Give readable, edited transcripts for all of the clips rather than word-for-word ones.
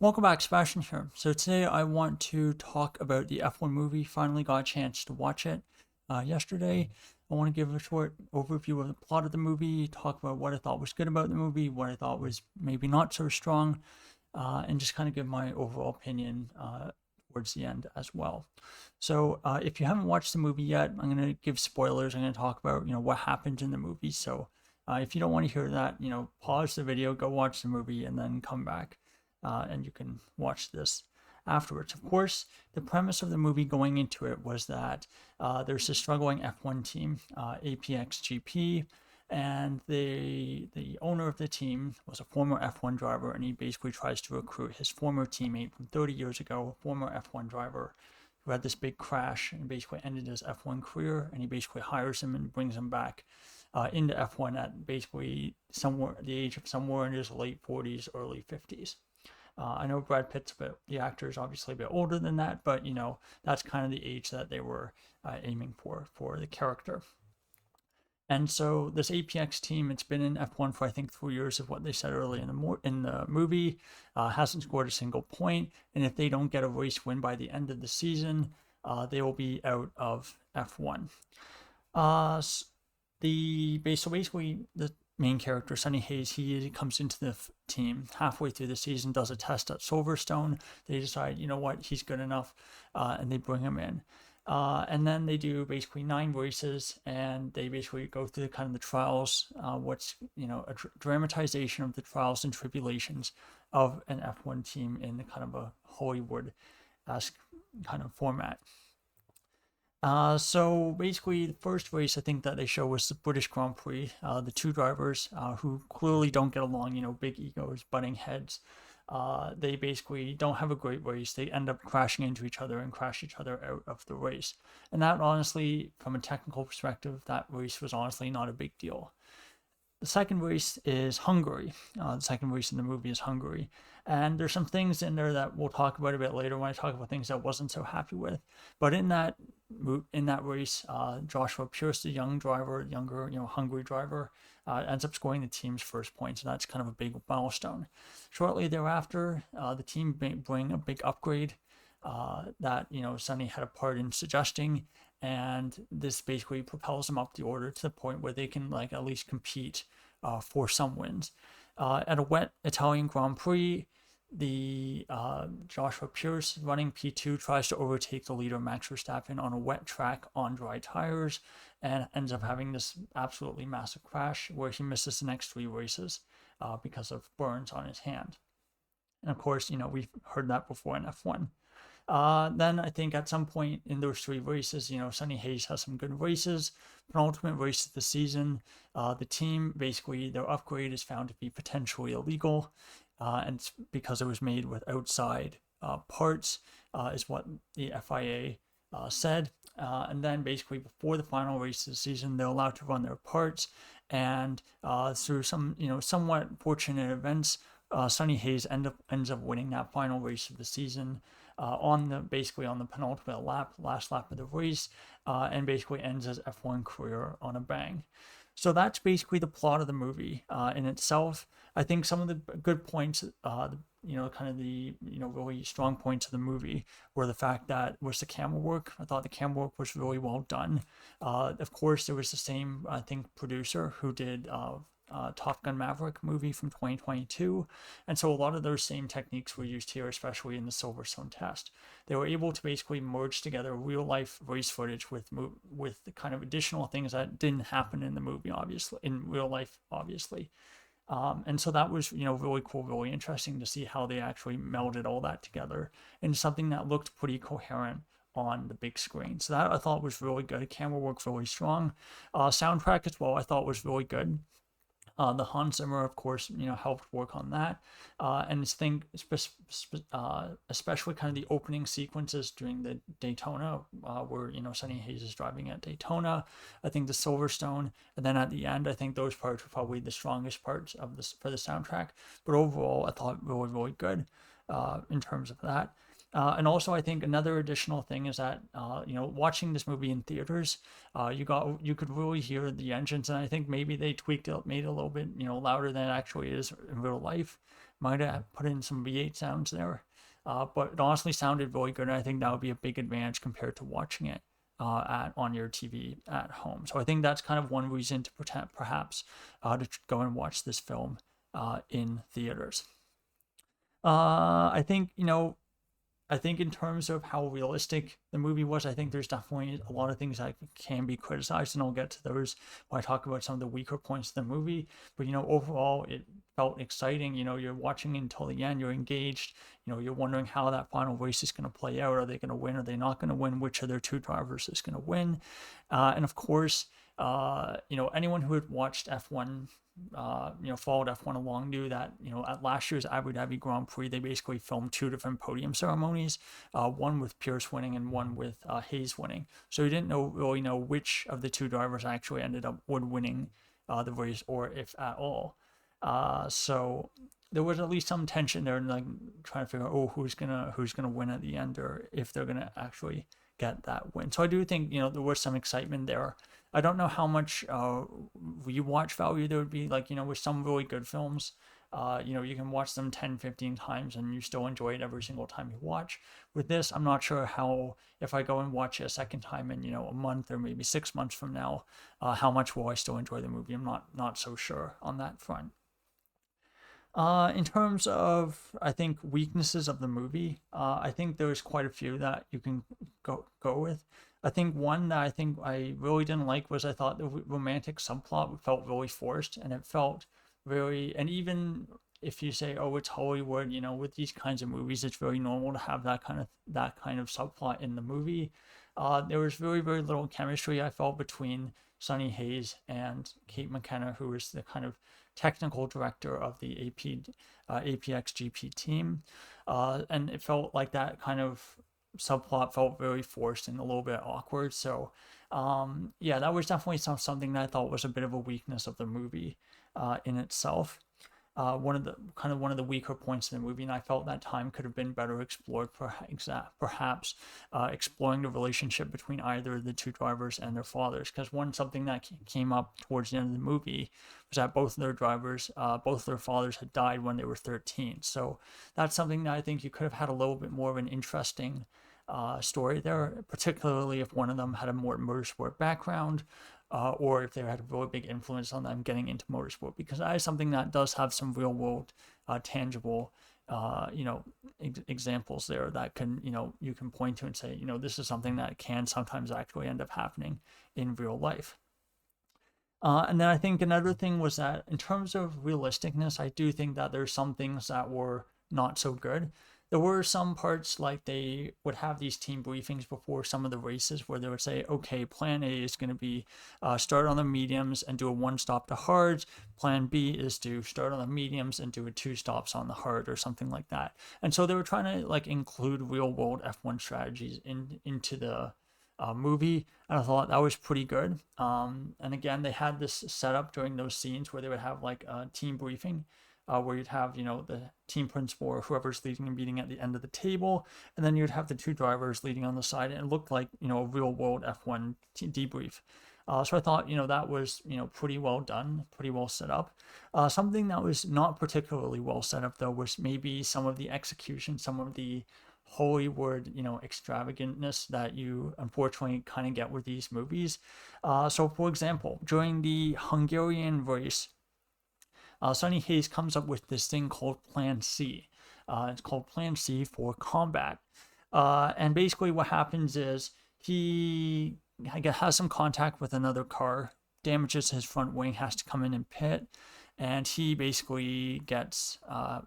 Welcome back, Sebastian here. So today I want to talk about the F1 movie. Finally got a chance to watch it yesterday. I want to give a short overview of the plot of the movie, talk about what I thought was good about the movie, what I thought was maybe not so strong, and just kind of give my overall opinion towards the end as well. So if you haven't watched the movie yet, I'm going to give spoilers. I'm going to talk about what happened in the movie. So if you don't want to hear that, pause the video, go watch the movie, and then come back and you can watch this afterwards. Of course, the premise of the movie going into it was that there's a struggling F1 team, APX GP, and the owner of the team was a former F1 driver, and he basically tries to recruit his former teammate from 30 years ago, a former F1 driver who had this big crash and basically ended his F1 career, and he basically hires him and brings him back into F1 at basically somewhere the age of somewhere in his late 40s, early 50s. I know Brad Pitt's the actor is obviously a bit older than that, but that's kind of the age that they were aiming for the character. And so this APX team, it's been in F1 for I think 3 years of what they said earlier in the movie, hasn't scored a single point, and if they don't get a race win by the end of the season, they will be out of F1. So basically the main character, Sonny Hayes, he comes into the team halfway through the season, does a test at Silverstone. They decide, you know what, he's good enough, and they bring him in. And then they do basically 9 races, and they basically go through kind of the trials, what's a dramatization of the trials and tribulations of an F1 team in kind of a Hollywood-esque kind of format. So basically, the first race I think that they show was the British Grand Prix. The two drivers who clearly don't get along, big egos, butting heads. They basically don't have a great race. They end up crashing into each other and crash each other out of the race. And that honestly, from a technical perspective, that race was honestly not a big deal. The second race is Hungary. The second race in the movie is Hungary. And there's some things in there that we'll talk about a bit later when I talk about things I wasn't so happy with. But in that race, Joshua Pierce, the younger, Hungary driver, ends up scoring the team's first points, and that's kind of a big milestone. Shortly thereafter, the team bring a big upgrade that Sonny had a part in suggesting, and this basically propels them up the order to the point where they can at least compete for some wins. At a wet Italian Grand Prix, the Joshua Pierce running P2 tries to overtake the leader Max Verstappen on a wet track on dry tires, and ends up having this absolutely massive crash where he misses the next 3 races because of burns on his hand. And of course, we've heard that before in F1. Then I think at some point in those 3 races, Sonny Hayes has some good races. Penultimate race of the season, the team, basically, their upgrade is found to be potentially illegal, and it's because it was made with outside parts, is what the FIA said. And then basically before the final race of the season, they're allowed to run their parts, and through some, somewhat fortunate events, Sonny Hayes ends up winning that final race of the season on the penultimate lap, last lap of the race, and basically ends his F1 career on a bang. So that's basically the plot of the movie in itself. I think some of the good points, kind of the really strong points of the movie were the fact that was the camera work. I thought the camera work was really well done. Of course, there was the same producer who did Top Gun Maverick movie from 2022, and so a lot of those same techniques were used here, especially in the Silverstone test. They were able to basically merge together real life race footage with the kind of additional things that didn't happen in the movie, obviously, in real life, obviously. And so that was, really cool, really interesting to see how they actually melded all that together into something that looked pretty coherent on the big screen. So that I thought was really good. Camera work really strong. Soundtrack as well, I thought was really good. The Hans Zimmer, of course, helped work on that. And I think especially kind of the opening sequences during the Daytona, where, Sonny Hayes is driving at Daytona. I think the Silverstone, and then at the end, I think those parts were probably the strongest parts of this for the soundtrack. But overall, I thought really, really good in terms of that. And also, I think another additional thing is that watching this movie in theaters, you could really hear the engines, and I think maybe they tweaked it, made it a little bit louder than it actually is in real life. Might have put in some V8 sounds there, but it honestly sounded really good. And I think that would be a big advantage compared to watching it on your TV at home. So I think that's kind of one reason to perhaps to go and watch this film in theaters. I think I think in terms of how realistic the movie was, I think there's definitely a lot of things that can be criticized, and I'll get to those when I talk about some of the weaker points of the movie. But overall, it felt exciting. You're watching until the end, you're engaged. You're wondering how that final race is going to play out. Are they going to win? Are they not going to win? Which of their two drivers is going to win? And of course, anyone who had watched F1 followed F1 along knew that, at last year's Abu Dhabi Grand Prix, they basically filmed two different podium ceremonies, one with Pierce winning and one with Hayes winning. So you didn't really know which of the two drivers actually ended up winning the race, or if at all. So there was at least some tension there, and like trying to figure out, who's gonna win at the end, or if they're gonna actually get that win. So I do think there was some excitement there. I don't know how much rewatch value there would be. Like, with some really good films, you can watch them 10, 15 times and you still enjoy it every single time you watch. With this, I'm not sure how, if I go and watch it a second time in, a month or maybe 6 months from now, how much will I still enjoy the movie? I'm not so sure on that front. In terms of, I think, weaknesses of the movie, I think there's quite a few that you can go with. I think one that I think I really didn't like was, I thought the romantic subplot felt really forced, and it felt very, and even if you say, oh, it's Hollywood, with these kinds of movies, it's very normal to have that kind of subplot in the movie. There was very, very little chemistry, I felt, between Sonny Hayes and Kate McKenna, who is the kind of technical director of the APXGP team. And it felt like that kind of subplot felt very forced and a little bit awkward. So, that was definitely something that I thought was a bit of a weakness of the movie in itself. One of the weaker points in the movie, and I felt that time could have been better explored, perhaps exploring the relationship between either of the two drivers and their fathers. Because something that came up towards the end of the movie was that both of their fathers had died when they were 13. So that's something that I think you could have had a little bit more of an interesting story there, particularly if one of them had a more motorsport background, or if they had a really big influence on them getting into motorsport, because that is something that does have some real world, tangible, examples there that can, you can point to and say, this is something that can sometimes actually end up happening in real life. And then I think another thing was that in terms of realisticness, I do think that there's some things that were not so good. There were some parts, like they would have these team briefings before some of the races where they would say, okay, plan A is going to be start on the mediums and do a 1-stop to hards. Plan B is to start on the mediums and do a 2 stops on the hard, or something like that. And so they were trying to include real world F1 strategies into the movie, and I thought that was pretty good. And again, they had this set up during those scenes where they would have a team briefing, where you'd have, the team principal or whoever's leading the meeting at the end of the table, and then you'd have the two drivers leading on the side, and it looked like, a real world F1 debrief. So I thought, that was, pretty well done, pretty well set up. Something that was not particularly well set up, though, was maybe some of the execution, some of the Hollywood, extravagantness that you unfortunately kind of get with these movies. So, for example, during the Hungarian race, Sonny Hayes comes up with this thing called Plan C. It's called Plan C for combat. And basically what happens is he has some contact with another car, damages his front wing, has to come in and pit, and he basically gets a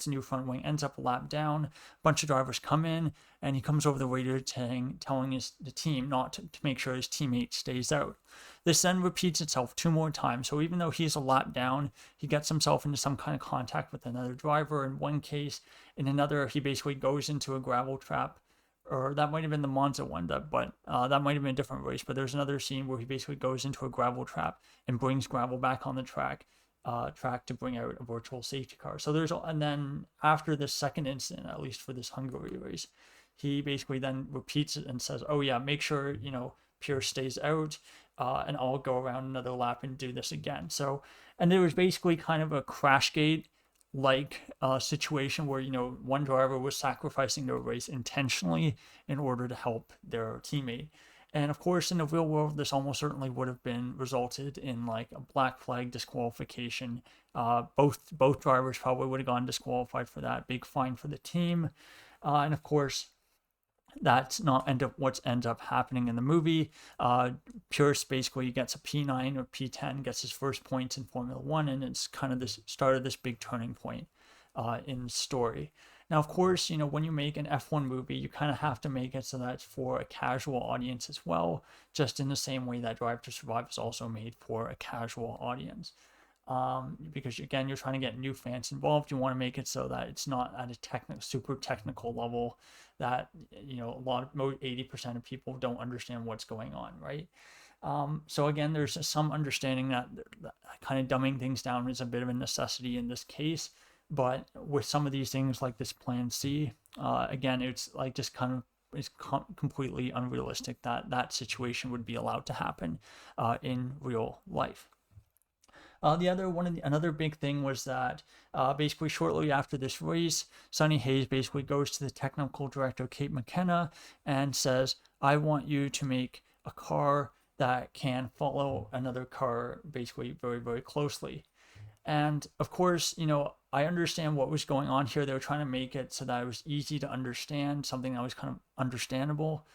new front wing, ends up a lap down. A bunch of drivers come in, and he comes over the radio telling the team not to make sure his teammate stays out. This then repeats itself 2 more times. So even though he's a lap down, he gets himself into some kind of contact with another driver in one case. In another, he basically goes into a gravel trap, or that might have been the Monza one, but that might have been a different race. But there's another scene where he basically goes into a gravel trap and brings gravel back on the track to bring out a virtual safety car. So and then after this second incident, at least for this Hungary race, he basically then repeats it and says, oh yeah, make sure, Pierce stays out, and I'll go around another lap and do this again. So, and there was basically kind of a crash gate like situation where, you know, one driver was sacrificing their race intentionally in order to help their teammate. And of course, in the real world, this almost certainly would have been resulted in like a black flag disqualification. Both drivers probably would have gone disqualified for that. Big fine for the team, and of course, that's not what ends up happening in the movie. Pierce basically gets a P9 or P10, gets his first points in Formula One, and it's kind of this start of this big turning point in the story. Now, of course, you know, when you make an F1 movie, you kind of have to make it so that it's for a casual audience as well, just in the same way that Drive to Survive is also made for a casual audience. Because again, you're trying to get new fans involved. You want to make it so that it's not at a super technical level that, you know, 80% of people don't understand what's going on, right? So again, there's some understanding that kind of dumbing things down is a bit of a necessity in this case. But with some of these things like this Plan C, again, it's like just kind of is completely unrealistic that that situation would be allowed to happen in real life. Another big thing was that basically shortly after this race, Sonny Hayes basically goes to the technical director Kate McKenna and says, "I want you to make a car that can follow another car basically very, very closely." And of course, you know, I understand what was going on here. They were trying to make it so that it was easy to understand, something that was kind of understandable,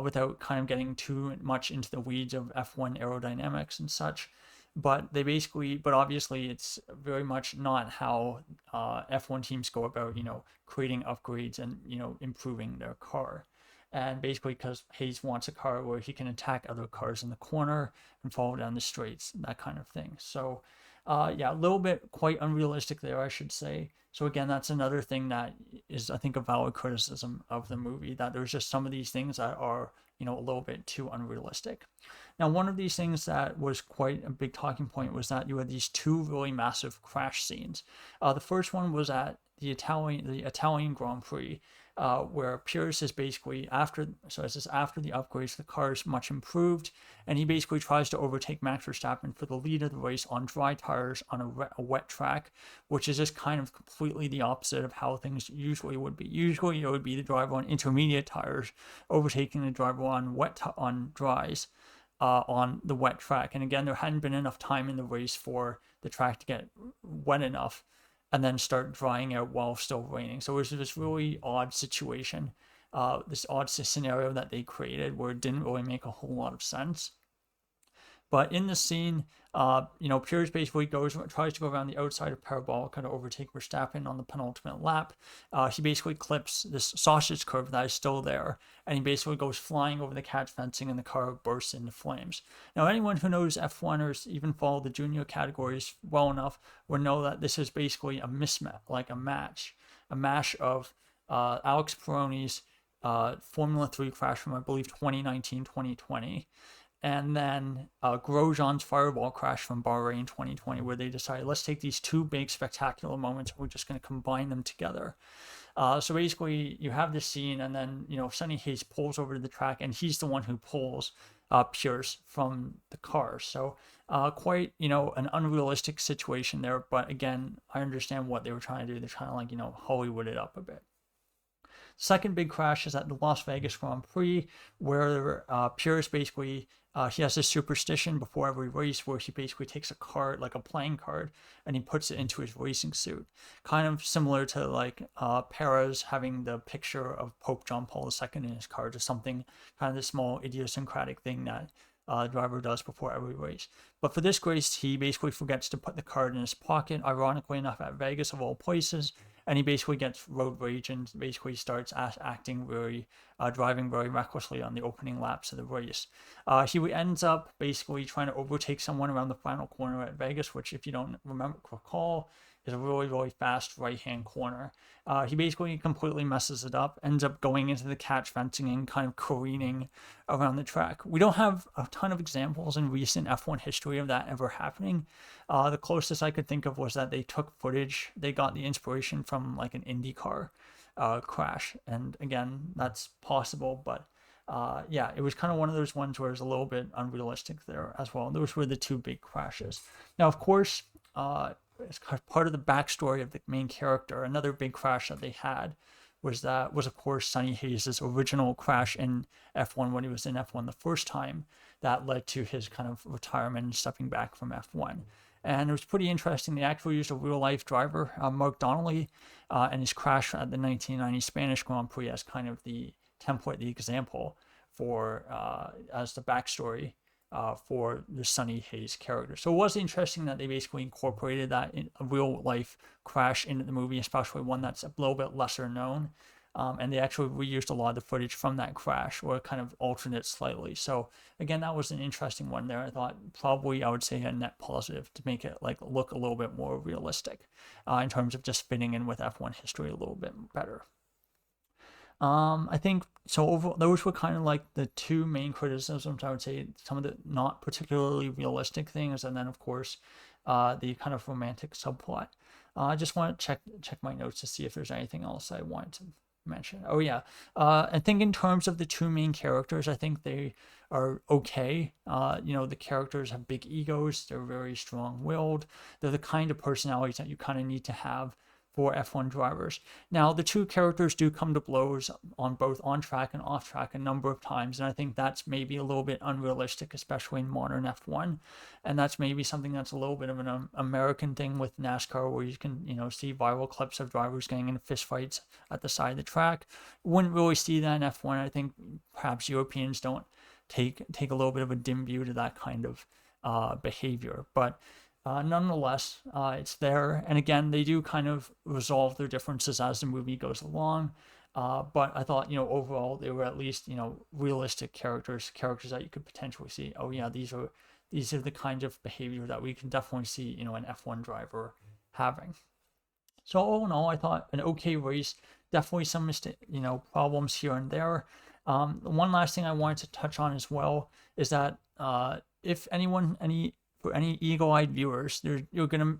without kind of getting too much into the weeds of F1 aerodynamics and such. But obviously, it's very much not how F1 teams go about, you know, creating upgrades and, you know, improving their car. And basically, because Hayes wants a car where he can attack other cars in the corner and follow down the straights, that kind of thing. So, yeah, a little bit quite unrealistic there, I should say. So again, that's another thing that is, I think, a valid criticism of the movie, that there's just some of these things that are, you know, a little bit too unrealistic. Now, one of these things that was quite a big talking point was that you had these two really massive crash scenes. The first one was at the Italian Grand Prix, where Pierce is basically after the upgrades, the car is much improved, and he basically tries to overtake Max Verstappen for the lead of the race on dry tires on a wet track, which is just kind of completely the opposite of how things usually would be. Usually, it would be the driver on intermediate tires overtaking the driver on dries. On the wet track. And again, there hadn't been enough time in the race for the track to get wet enough and then start drying out while still raining. So it was this really odd situation, this odd scenario that they created where it didn't really make a whole lot of sense. But in the scene, you know, Pierce basically tries to go around the outside of Parabolica to overtake Verstappen on the penultimate lap. He basically clips this sausage curve that is still there, and he basically goes flying over the catch fencing, and the car bursts into flames. Now, anyone who knows F1 or even follow the junior categories well enough will know that this is basically a mismatch, like a mash of Alex Peroni's Formula 3 crash from, I believe, 2019, 2020. And then Grosjean's Fireball crash from Bahrain 2020, where they decided, let's take these two big spectacular moments, we're just going to combine them together. So basically, you have this scene, and then, you know, Sonny Hayes pulls over to the track, and he's the one who pulls Pierce from the car. So quite, you know, an unrealistic situation there. But again, I understand what they were trying to do. They're trying to, like, you know, Hollywood it up a bit. Second big crash is at the Las Vegas Grand Prix, where Pierce basically, he has this superstition before every race where he basically takes a card, like a playing card, and he puts it into his racing suit. Kind of similar to like Perez having the picture of Pope John Paul II in his car, just something, kind of this small idiosyncratic thing that driver does before every race. But for this race, he basically forgets to put the card in his pocket, ironically enough, at Vegas of all places. And he basically gets road rage and basically starts acting driving very recklessly on the opening laps of the race. He ends up basically trying to overtake someone around the final corner at Vegas, which, if you don't recall, is a really, really fast right-hand corner. He basically completely messes it up, ends up going into the catch fencing and kind of careening around the track. We don't have a ton of examples in recent F1 history of that ever happening. The closest I could think of was that they took footage. They got the inspiration from like an IndyCar crash. And again, that's possible, but yeah, it was kind of one of those ones where it's a little bit unrealistic there as well. Those were the two big crashes. Now, of course, as part of the backstory of the main character, another big crash that they had was of course Sonny Hayes' original crash in F1 when he was in F1 the first time that led to his kind of retirement and stepping back from F1. And it was pretty interesting. They actually used a real life driver, Mark Donnelly, and his crash at the 1990 Spanish Grand Prix as kind of the template, the example for as the backstory for the Sonny Hayes character. So it was interesting that they basically incorporated that in a real life crash into the movie, especially one that's a little bit lesser known. And they actually reused a lot of the footage from that crash, or kind of altered it slightly. So again, that was an interesting one there. I thought probably I would say a net positive to make it like look a little bit more realistic in terms of just fitting in with F1 history a little bit better. I think so. Those were kind of like the two main criticisms. I would say some of the not particularly realistic things, and then of course, the kind of romantic subplot. I just want to check my notes to see if there's anything else I want to mention. Oh yeah, I think in terms of the two main characters, I think they are okay. The characters have big egos. They're very strong-willed. They're the kind of personalities that you kind of need to have for F1 drivers. Now, the two characters do come to blows on both on track and off track a number of times, and I think that's maybe a little bit unrealistic, especially in modern F1. And that's maybe something that's a little bit of an American thing with NASCAR, where you can, see viral clips of drivers getting in fistfights at the side of the track. Wouldn't really see that in F1. I think perhaps Europeans don't take a little bit of a dim view to that kind of behavior, but nonetheless, it's there. And again, they do kind of resolve their differences as the movie goes along. But I thought, overall, they were at least, realistic characters that you could potentially see. Oh yeah, these are the kinds of behavior that we can definitely see, an F1 driver having. So all in all, I thought an okay race. Definitely some problems here and there. One last thing I wanted to touch on as well is that if for any eagle-eyed viewers, you're gonna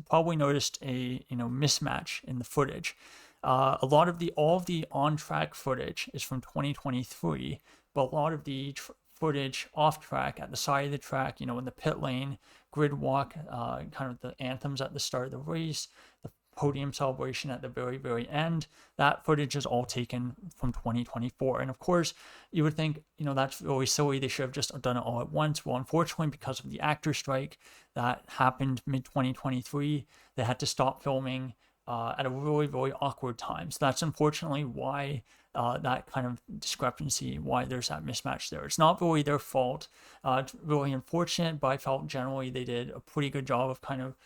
probably noticed a mismatch in the footage. All of the on-track footage is from 2023, but a lot of the footage off-track at the side of the track, in the pit lane, grid walk, kind of the anthems at the start of the race, the podium celebration at the very, very end, that footage is all taken from 2024. And of course, you would think, that's really silly. They should have just done it all at once. Well, unfortunately, because of the actor strike that happened mid-2023, they had to stop filming at a really, really awkward time. So that's unfortunately why that kind of discrepancy, why there's that mismatch there. It's not really their fault. It's really unfortunate, but I felt generally they did a pretty good job of kind of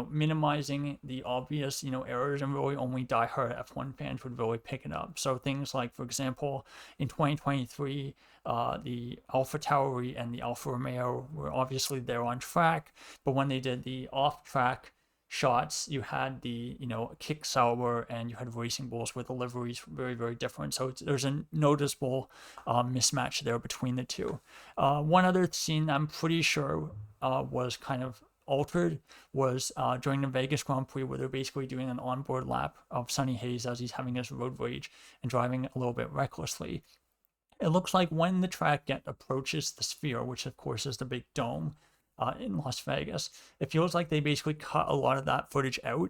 minimizing the obvious, errors, and really only diehard F1 fans would really pick it up. So things like, for example, in 2023, the Alpha Tauri and the Alfa Romeo were obviously there on track, but when they did the off-track shots, you had the Kick Sauber and you had Racing Bulls, where the liveries were very, very different. So there's a noticeable mismatch there between the two. One other scene I'm pretty sure was kind of altered was during the Vegas Grand Prix, where they're basically doing an onboard lap of Sonny Hayes as he's having his road rage and driving a little bit recklessly. It looks like when the track approaches the Sphere, which of course is the big dome in Las Vegas, it feels like they basically cut a lot of that footage out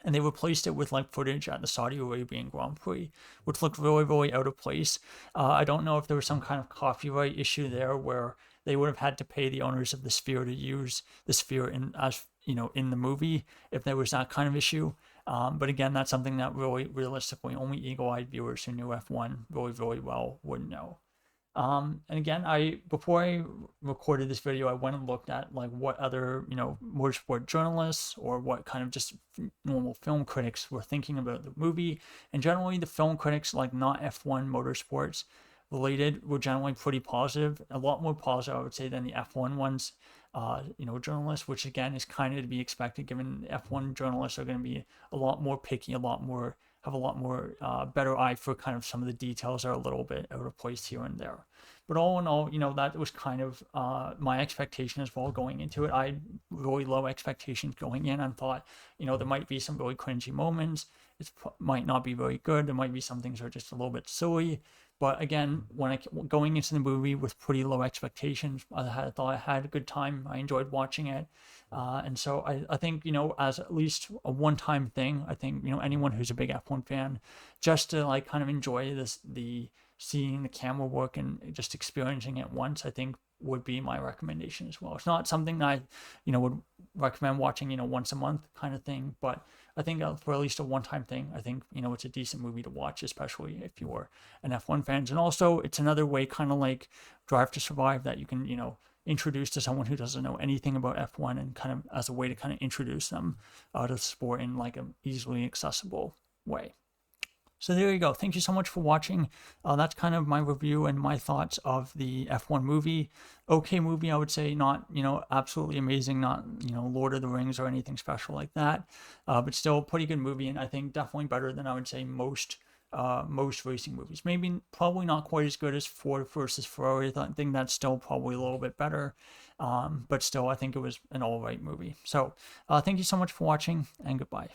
and they replaced it with like footage at the Saudi Arabian Grand Prix, which looked really, really out of place. I don't know if there was some kind of copyright issue there where they would have had to pay the owners of the Sphere to use the Sphere in the movie if there was that kind of issue. But again, that's something that really realistically only eagle-eyed viewers who knew F1 really, really well would know. And again, before I recorded this video, I went and looked at like what other motorsport journalists or what kind of just normal film critics were thinking about the movie. And generally, the film critics, like not F1 motorsports related, were generally pretty positive. A lot more positive, I would say, than the F1 ones. Journalists, which again is kind of to be expected, given F1 journalists are going to be a lot more picky, have a lot more better eye for kind of some of the details that are a little bit out of place here and there. But all in all, that was kind of my expectation as well going into it. I had really low expectations going in and thought, there might be some really cringy moments. It might not be very good. There might be some things that are just a little bit silly. But again, when going into the movie with pretty low expectations, I thought I had a good time. I enjoyed watching it. And so I think, as at least a one-time thing, I think, anyone who's a big F1 fan, just to like kind of enjoy seeing the camera work and just experiencing it once, I think would be my recommendation as well. It's not something that I, would recommend watching, once a month kind of thing, but I think for at least a one-time thing, I think, it's a decent movie to watch, especially if you're an F1 fan. And also, it's another way, kind of like Drive to Survive, that you can, introduce to someone who doesn't know anything about F1, and kind of as a way to kind of introduce them to the sport in like an easily accessible way. So there you go. Thank you so much for watching. That's kind of my review and my thoughts of the F1 movie. Okay movie, I would say. Not, absolutely amazing. Not, Lord of the Rings or anything special like that. But still a pretty good movie, and I think definitely better than I would say most racing movies. Probably not quite as good as Ford versus Ferrari. I think that's still probably a little bit better. But still, I think it was an all right movie. So thank you so much for watching, and goodbye.